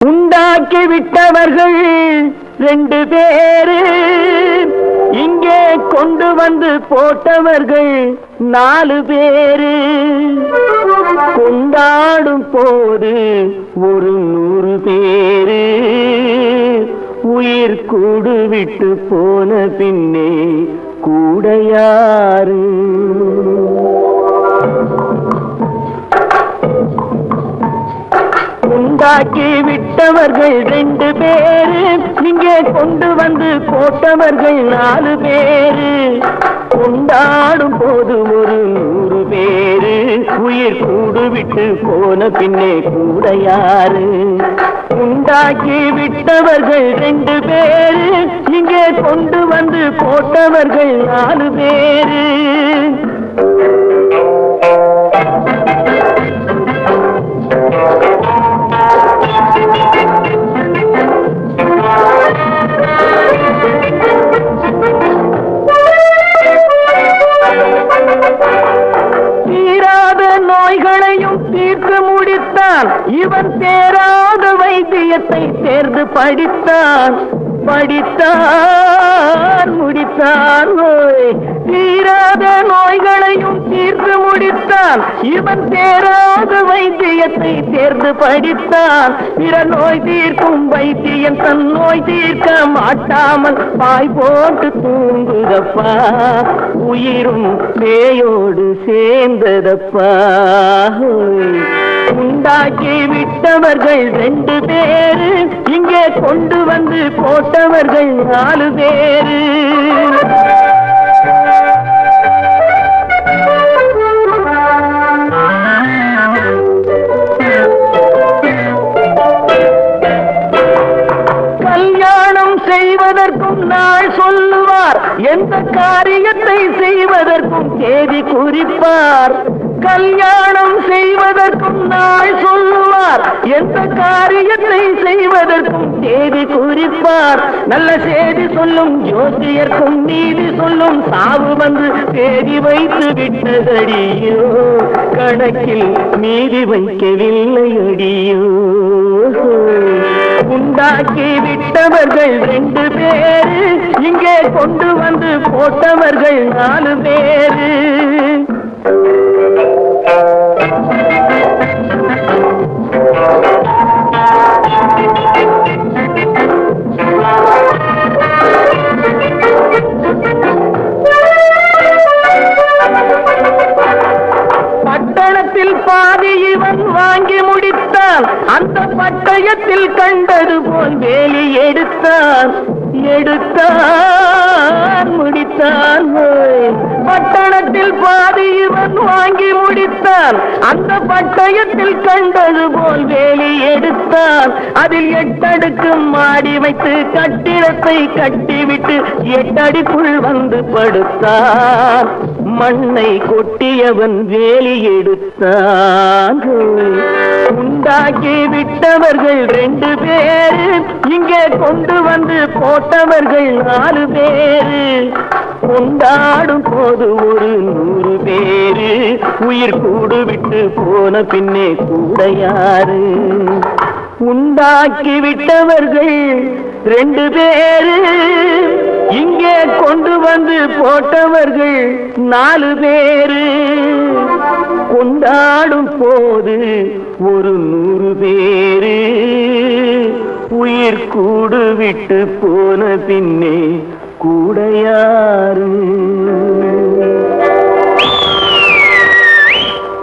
உண்டாக்கி விட்டவர்கள் 2 பேரு, இங்கே கொண்டு வந்து போட்டவர்கள் 4 பேரு. கொண்டாடும் போது ஒரு 100 பேரு, உயிர் கூடு விட்டு போன பின்னே கூட யாரு? உண்டாக்கி விட்டவர்கள் 2 பேரு, இங்கே கொண்டு வந்து போட்டவர்கள் 4 பேரு. கொண்டாடும் போது ஒரு 100 பேரு, உயிர் கூடு விட்டு போன பின்னே கூட யாரு? உண்டாக்கி விட்டவர்கள் 2 பேரு, இங்கே கொண்டு வந்து போட்டவர்கள் 4 பேரு. தீராத நோய்களையும் தீர்த்து முடித்தான், இவன் தேராத வைத்தியத்தை தேர்ந்து படித்தான். முடித்தான். தீராத நோய்களையும் தீர்த்து முடித்தான், இவன் தேராத வைத்தியத்தை தேர்ந்து படித்தான். பிற நோய் தீர்க்கும் வைத்தியன் தன் நோய் தீர்க்க மாட்டாமல் பாய் போட்டு தூங்குதப்பா, உயிரும் பேயோடு சேர்ந்ததப்பா. உண்டாக்கி விட்டவர்கள் 2 பேரு, இங்கே கொண்டு வந்து போட்டவர்கள் 4 பேரு. கல்யாணம் செய்வதற்கும் நாள் சொல்லுவார், எந்த காரியத்தை செய்வதற்கும் தேதி குறிப்பார். கல்யாணம் செய்வதற்கும் நாள் சொல்லுவார், எந்த காரியத்தை செய்வதற்கும் தேதி குறிப்பார். நல்ல செய்தி சொல்லும் ஜோசியர்க்கும் நீதி சொல்லும் சாவு வந்து தேதி வைத்து விட்டதடியோ, கணக்கில் மீதி வைக்கவில்லை அடியோ. உண்டாக்கி விட்டவர்கள் 2 பேரு, இங்கே கொண்டு வந்து போட்டவர்கள் 4 பேரு. பட்டணத்தில் பாதி இவன் வாங்கி முடித்தான், அந்த பட்டயத்தில் கண்டது போல் வேலி எடுத்தான். முடித்தான். பட்டணத்தில் பாதி இவன் வாங்கி முடித்தான், அந்த பட்டயத்தில் கண்டது போல் வேலி எடுத்தான். அதில் 8 அடுக்கு மாடி வைத்து கட்டிடத்தை கட்டிவிட்டு 8 அடிக்குள் வந்து படுத்தான். மண்ணை கொட்டியவன் வேலி எடுத்தான். உண்டாக்கி விட்டவர்கள் 2 பேரு, இங்கே கொண்டு வந்து போட்டவர்கள் 4 பேரு. கொண்டாடும் போது ஒரு 100 பேரு, உயிர் கூடு விட்டு போன பின்னே கூட யாரு? உண்டாக்கி விட்டவர்கள் 2 பேரு, இங்கே கொண்டு வந்து போட்டவர்கள் 4 பேரு. கொண்டாடும் போது ஒரு 100 பேரு, உயிர் கூடு விட்டு போன பின்னே கூட யாரு?